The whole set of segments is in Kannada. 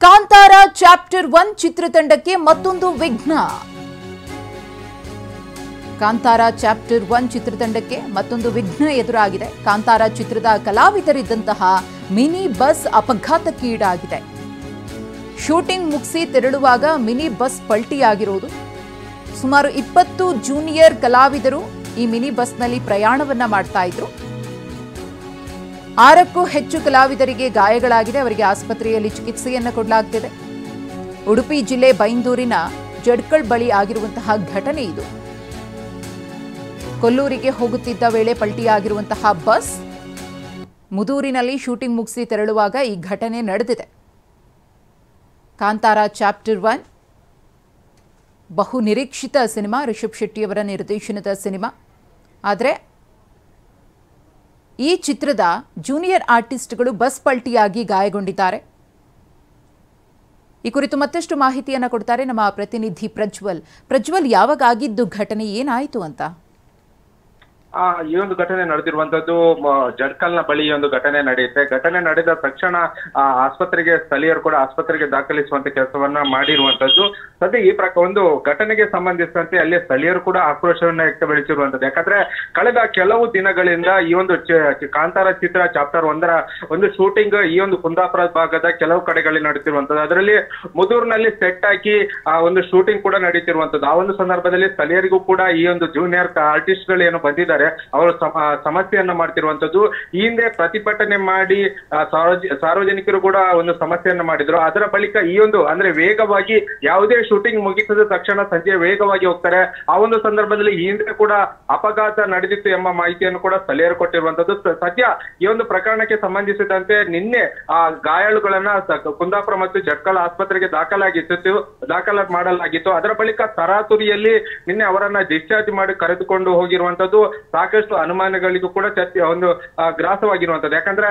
ಕಾಂತಾರ ಚಾಪ್ಟರ್ 1 ಚಿತ್ರತಂಡಕ್ಕೆ ಮತ್ತೊಂದು ವಿಘ್ನ. ಕಾಂತಾರ ಚಾಪ್ಟರ್ 1 ಚಿತ್ರತಂಡಕ್ಕೆ ಮತ್ತೊಂದು ವಿಘ್ನ ಎದುರಾಗಿದೆ. ಕಾಂತಾರ ಚಿತ್ರದ ಕಲಾವಿದರಿದ್ದಂತಹ ಮಿನಿ ಬಸ್ ಅಪಘಾತಕ್ಕೀಡಾಗಿದೆ. ಶೂಟಿಂಗ್ ಮುಗಿಸಿ ತೆರಳುವಾಗ ಮಿನಿ ಬಸ್ ಪಲ್ಟಿಯಾಗಿರೋದು. ಸುಮಾರು 20 ಜೂನಿಯರ್ ಕಲಾವಿದರು ಈ ಮಿನಿ ಬಸ್ನಲ್ಲಿ ಪ್ರಯಾಣವನ್ನ ಮಾಡ್ತಾ ಇದ್ರು. 6ಕ್ಕೂ ಹೆಚ್ಚು ಕಲಾವಿದರಿಗೆ ಗಾಯಗಳಾಗಿದೆ. ಅವರಿಗೆ ಆಸ್ಪತ್ರೆಯಲ್ಲಿ ಚಿಕಿತ್ಸೆಯನ್ನು ಕೊಡಲಾಗುತ್ತಿದೆ. ಉಡುಪಿ ಜಿಲ್ಲೆ ಬೈಂದೂರಿನ ಜಡ್ಕಲ್ ಬಳಿ ಆಗಿರುವಂತಹ ಘಟನೆ ಇದು. ಕೊಲ್ಲೂರಿಗೆ ಹೋಗುತ್ತಿದ್ದ ವೇಳೆ ಪಲ್ಟಿಯಾಗಿರುವಂತಹ ಬಸ್ ಮುದೂರಿನಲ್ಲಿ ಶೂಟಿಂಗ್ ಮುಗಿಸಿ ತೆರಳುವಾಗ ಈ ಘಟನೆ ನಡೆದಿದೆ. ಕಾಂತಾರ ಚಾಪ್ಟರ್ 1 ಬಹು ನಿರೀಕ್ಷಿತ ಸಿನಿಮಾ, ರಿಷಬ್ ಶೆಟ್ಟಿಯವರ ನಿರ್ದೇಶನದ ಸಿನಿಮಾ. ಆದರೆ ಈ ಚಿತ್ರದ ಜೂನಿಯರ್ ಆರ್ಟಿಸ್ಟ್ಗಳು ಬಸ್ ಪಲ್ಟಿಯಾಗಿ ಗಾಯಗೊಂಡಿದ್ದಾರೆ. ಈ ಕುರಿತು ಮತ್ತಷ್ಟು ಮಾಹಿತಿಯನ್ನು ಕೊಡ್ತಾರೆ ನಮ್ಮ ಪ್ರತಿನಿಧಿ ಪ್ರಜ್ವಲ್. ಯಾವಾಗ ಆಗಿದ್ದು ಘಟನೆ, ಏನಾಯಿತು ಅಂತ? ಈ ಒಂದು ಘಟನೆ ನಡೆದಿರುವಂತದ್ದು ಜಡ್ಕಲ್ನ ಬಳಿ ಒಂದು ಘಟನೆ ನಡೆಯುತ್ತೆ. ಘಟನೆ ನಡೆದ ತಕ್ಷಣ ಆಸ್ಪತ್ರೆಗೆ ಸ್ಥಳೀಯರು ಕೂಡ ಆಸ್ಪತ್ರೆಗೆ ದಾಖಲಿಸುವಂತ ಕೆಲಸವನ್ನ ಮಾಡಿರುವಂತದ್ದು. ಸದ್ಯ ಈ ಒಂದು ಘಟನೆಗೆ ಸಂಬಂಧಿಸಿದಂತೆ ಅಲ್ಲಿ ಸ್ಥಳೀಯರು ಕೂಡ ಆಕ್ರೋಶವನ್ನ ವ್ಯಕ್ತಪಡಿಸಿರುವಂತದ್ದು. ಯಾಕಂದ್ರೆ ಕಳೆದ ಕೆಲವು ದಿನಗಳಿಂದ ಈ ಒಂದು ಕಾಂತಾರ ಚಿತ್ರ ಚಾಪ್ಟರ್ 1ರ ಒಂದು ಶೂಟಿಂಗ್ ಈ ಒಂದು ಕುಂದಾಪುರ ಭಾಗದ ಕೆಲವು ಕಡೆಗಳಲ್ಲಿ ನಡೆಯುತ್ತಿರುವಂತದ್ದು. ಅದರಲ್ಲಿ ಮುದೂರ್ನಲ್ಲಿ ಸೆಟ್ ಹಾಕಿ ಆ ಒಂದು ಶೂಟಿಂಗ್ ಕೂಡ ನಡೀತಿರುವಂತದ್ದು. ಆ ಒಂದು ಸಂದರ್ಭದಲ್ಲಿ ಸ್ಥಳೀಯರಿಗೂ ಕೂಡ ಈ ಒಂದು ಜೂನಿಯರ್ ಆರ್ಟಿಸ್ಟ್ ಗಳು ಏನು ಬಂದಿದ್ದಾರೆ ಅವರು ಸಮಸ್ಯೆಯನ್ನ ಮಾಡ್ತಿರುವಂತದ್ದು. ಈ ಹಿಂದೆ ಪ್ರತಿಭಟನೆ ಮಾಡಿ ಸಾರ್ವಜನಿಕರು ಕೂಡ ಒಂದು ಸಮಸ್ಯೆಯನ್ನ ಮಾಡಿದ್ರು. ಅದರ ಬಳಿಕ ಈ ಒಂದು ಅಂದ್ರೆ ವೇಗವಾಗಿ ಯಾವುದೇ ಶೂಟಿಂಗ್ ಮುಗಿಸಿದ ತಕ್ಷಣ ಸಂಜೆ ವೇಗವಾಗಿ ಹೋಗ್ತಾರೆ. ಆ ಒಂದು ಸಂದರ್ಭದಲ್ಲಿ ಈ ಹಿಂದೆ ಕೂಡ ಅಪಘಾತ ನಡೆದಿತ್ತು ಎಂಬ ಮಾಹಿತಿಯನ್ನು ಕೂಡ ಸ್ಥಳೀಯರು ಕೊಟ್ಟಿರುವಂತದ್ದು. ಸದ್ಯ ಈ ಒಂದು ಪ್ರಕರಣಕ್ಕೆ ಸಂಬಂಧಿಸಿದಂತೆ ನಿನ್ನೆ ಆ ಗಾಯಾಳುಗಳನ್ನ ಕುಂದಾಪುರ ಮತ್ತು ಜಡ್ಕಲ್ ಆಸ್ಪತ್ರೆಗೆ ದಾಖಲು ಮಾಡಲಾಗಿತ್ತು. ಅದರ ಬಳಿಕ ತರಾತುರಿಯಲ್ಲಿ ನಿನ್ನೆ ಅವರನ್ನ ಡಿಸ್ಚಾರ್ಜ್ ಮಾಡಿ ಕರೆದುಕೊಂಡು ಹೋಗಿರುವಂತದ್ದು ಸಾಕಷ್ಟು ಅನುಮಾನಗಳಿಗೂ ಕೂಡ ಒಂದು ಗ್ರಾಸವಾಗಿರುವಂತದ್ದು. ಯಾಕಂದ್ರೆ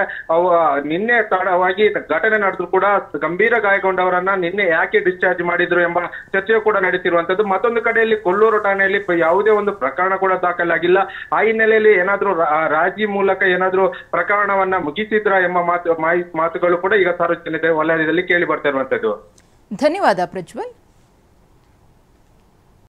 ನಿನ್ನೆ ತಡವಾಗಿ ಘಟನೆ ನಡೆದ್ರು ಕೂಡ ಗಂಭೀರ ಗಾಯಗೊಂಡವರನ್ನ ನಿನ್ನೆ ಯಾಕೆ ಡಿಸ್ಚಾರ್ಜ್ ಮಾಡಿದ್ರು ಎಂಬ ಚರ್ಚೆಯು ಕೂಡ ನಡೀತಿರುವಂತದ್ದು. ಮತ್ತೊಂದು ಕಡೆಯಲ್ಲಿ ಕೊಲ್ಲೂರು ಠಾಣೆಯಲ್ಲಿ ಯಾವುದೇ ಒಂದು ಪ್ರಕರಣ ಕೂಡ ದಾಖಲಾಗಿಲ್ಲ. ಆ ಹಿನ್ನೆಲೆಯಲ್ಲಿ ಏನಾದ್ರೂ ರಾಜಿ ಮೂಲಕ ಏನಾದ್ರೂ ಪ್ರಕರಣವನ್ನ ಮುಗಿಸಿದ್ರ ಎಂಬ ಮಾತುಗಳು ಕೂಡ ಈಗ ಸಾರ್ವಜನಿಕ ವಲಯದಲ್ಲಿ ಕೇಳಿ ಬರ್ತಾ ಇರುವಂತದ್ದು. ಧನ್ಯವಾದ ಪ್ರಜ್ವಲ್.